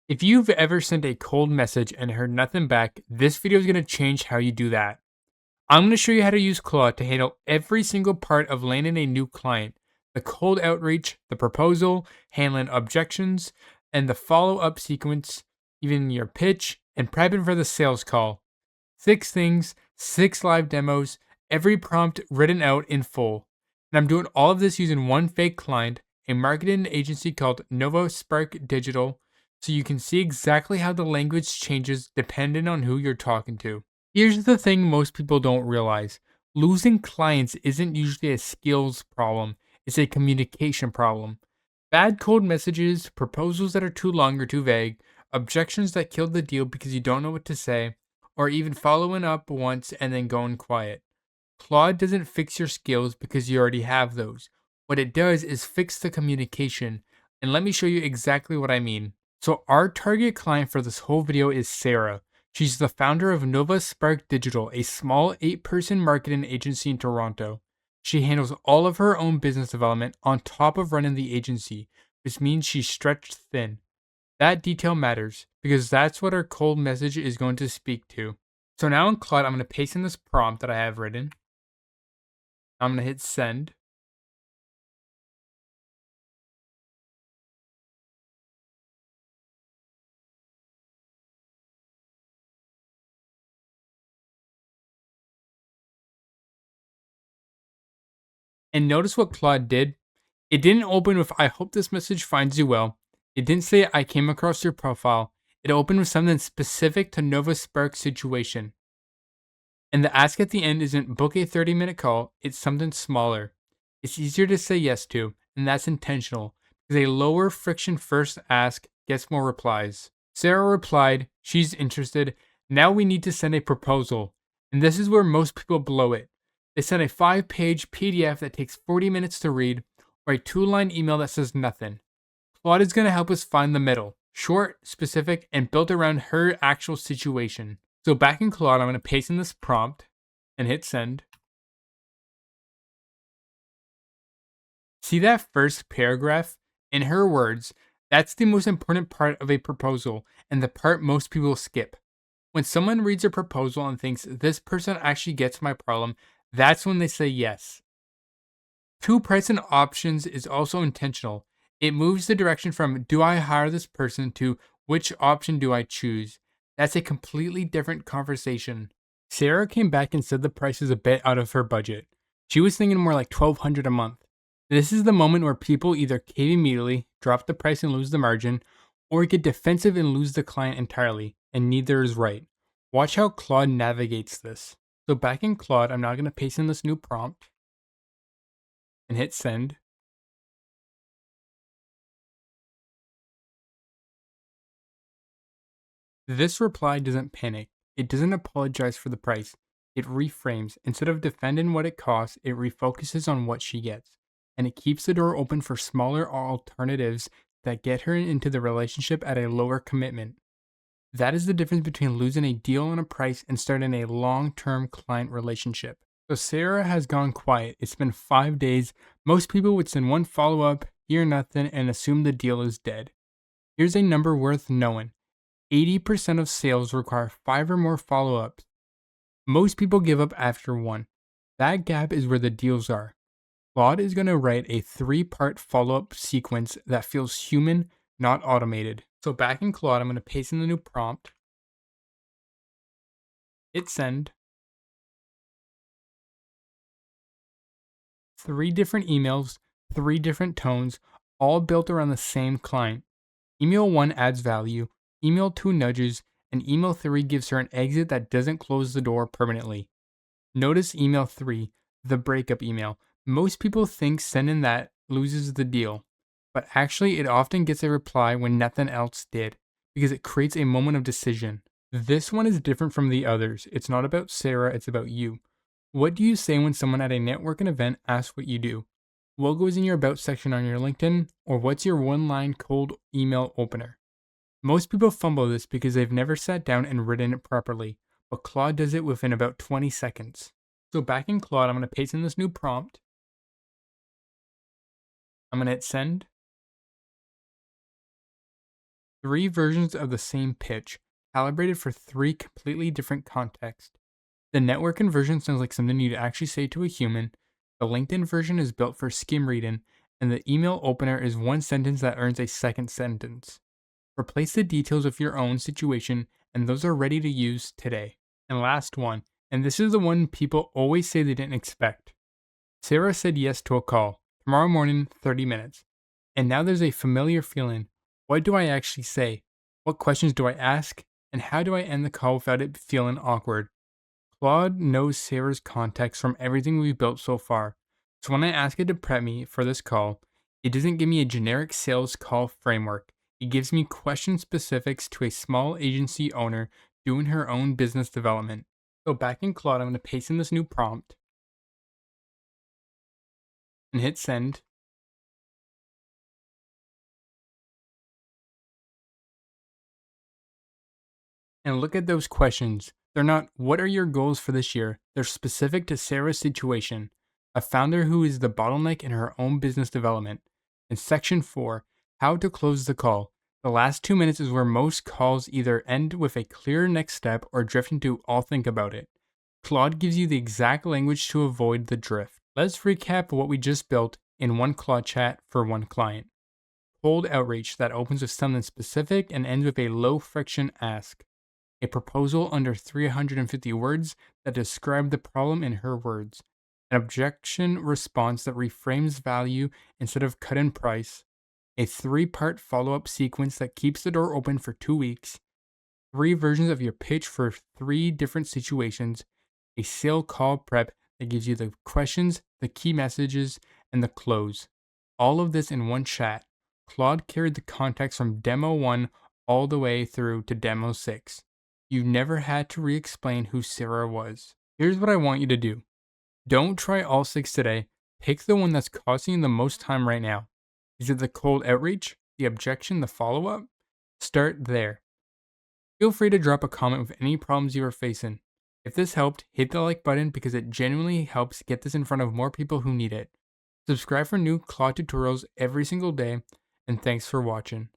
If you've ever sent a cold message and heard nothing back, this video is going to change how you do that. I'm going to show you how to use Claude to handle every single part of landing a new client: the cold outreach, the proposal, handling objections, and the follow up sequence, even your pitch, and prepping for the sales call. 6 things, 6 live demos, every prompt written out in full. And I'm doing all of this using one fake client, a marketing agency called Nova Spark Digital, so you can see exactly how the language changes depending on who you're talking to. Here's the thing most people don't realize: losing clients isn't usually a skills problem, it's a communication problem. Bad cold messages, proposals that are too long or too vague, objections that kill the deal because you don't know what to say, or even following up once and then going quiet. Claude doesn't fix your skills because you already have those. What it does is fix the communication. And let me show you exactly what I mean. So, our target client for this whole video is Sarah. She's the founder of Nova Spark Digital, a small 8-person marketing agency in Toronto. She handles all of her own business development on top of running the agency, which means she's stretched thin. That detail matters because that's what our cold message is going to speak to. So now in Claude, I'm going to paste in this prompt that I have written. I'm going to hit send. And notice what Claude did. It didn't open with "I hope this message finds you well." It didn't say "I came across your profile." It opened with something specific to Nova Spark's situation. And the ask at the end isn't "book a 30-minute call," it's something smaller. It's easier to say yes to, and that's intentional, because a lower friction first ask gets more replies. Sarah replied, she's interested. Now we need to send a proposal. And this is where most people blow it. They send a 5-page PDF that takes 40 minutes to read, or a 2-line email that says nothing. Claude is going to help us find the middle: short, specific, and built around her actual situation. So back in Claude, I'm going to paste in this prompt and hit send. See that first paragraph? In her words, that's the most important part of a proposal, and the part most people skip. When someone reads a proposal and thinks this person actually gets my problem, that's when they say yes. Two pricing options is also intentional. It moves the direction from "do I hire this person" to "which option do I choose?" That's a completely different conversation. Sarah came back and said the price is a bit out of her budget. She was thinking more like $1,200 a month. This is the moment where people either cave immediately, drop the price and lose the margin, or get defensive and lose the client entirely, and neither is right. Watch how Claude navigates this. So back in Claude, I'm now going to paste in this new prompt and hit send. This reply doesn't panic. It doesn't apologize for the price. It reframes. Instead of defending what it costs, it refocuses on what she gets. And it keeps the door open for smaller alternatives that get her into the relationship at a lower commitment. That is the difference between losing a deal on a price and starting a long term client relationship. So Sarah has gone quiet. It's been 5 days. Most people would send one follow up, hear nothing, and assume the deal is dead. Here's a number worth knowing: 80% of sales require 5 or more follow ups. Most people give up after one. That gap is where the deals are. Claude is going to write a 3-part follow up sequence that feels human, not automated. So back in Claude, I'm going to paste in the new prompt, hit send. 3 different emails, 3 different tones, all built around the same client. Email 1 adds value, email 2 nudges, and email 3 gives her an exit that doesn't close the door permanently. Notice email 3, the breakup email. Most people think sending that loses the deal, but actually it often gets a reply when nothing else did, because it creates a moment of decision. This one is different from the others. It's not about Sarah, it's about you. What do you say when someone at a networking event asks what you do? What goes in your about section on your LinkedIn? Or what's your one-line cold email opener? Most people fumble this because they've never sat down and written it properly, but Claude does it within about 20 seconds. So back in Claude, I'm going to paste in this new prompt. I'm going to hit send. Three versions of the same pitch, calibrated for three completely different contexts. The networking version sounds like something you'd actually say to a human. The LinkedIn version is built for skim reading, and the email opener is one sentence that earns a second sentence. Replace the details of your own situation, and those are ready to use today. And last one, and this is the one people always say they didn't expect. Sarah said yes to a call. Tomorrow morning, 30 minutes. And now there's a familiar feeling. What do I actually say? What questions do I ask? And how do I end the call without it feeling awkward? Claude knows Sarah's context from everything we've built so far. So when I ask it to prep me for this call, it doesn't give me a generic sales call framework. It gives me question specifics to a small agency owner doing her own business development. So back in Claude, I'm going to paste in this new prompt and hit send. And look at those questions. They're not, what are your goals for this year? They're specific to Sarah's situation, a founder who is the bottleneck in her own business development. In section 4, how to close the call. The last 2 minutes is where most calls either end with a clear next step or drift into I'll think about it. Claude gives you the exact language to avoid the drift. Let's recap what we just built in one Claude chat for one client. Cold outreach that opens with something specific and ends with a low friction ask. A proposal under 350 words that describe the problem in her words. An objection response that reframes value instead of cut in price. A 3-part follow up sequence that keeps the door open for 2 weeks. 3 versions of your pitch for 3 different situations. A sale call prep that gives you the questions, the key messages, and the close. All of this in one chat. Claude carried the context from demo 1 all the way through to demo 6. You never had to re-explain who Sarah was. Here's what I want you to do. Don't try all 6 today. Pick the one that's costing you the most time right now. Is it the cold outreach, the objection, the follow-up? Start there. Feel free to drop a comment with any problems you are facing. If this helped, hit the like button because it genuinely helps get this in front of more people who need it. Subscribe for new Claude tutorials every single day, and thanks for watching.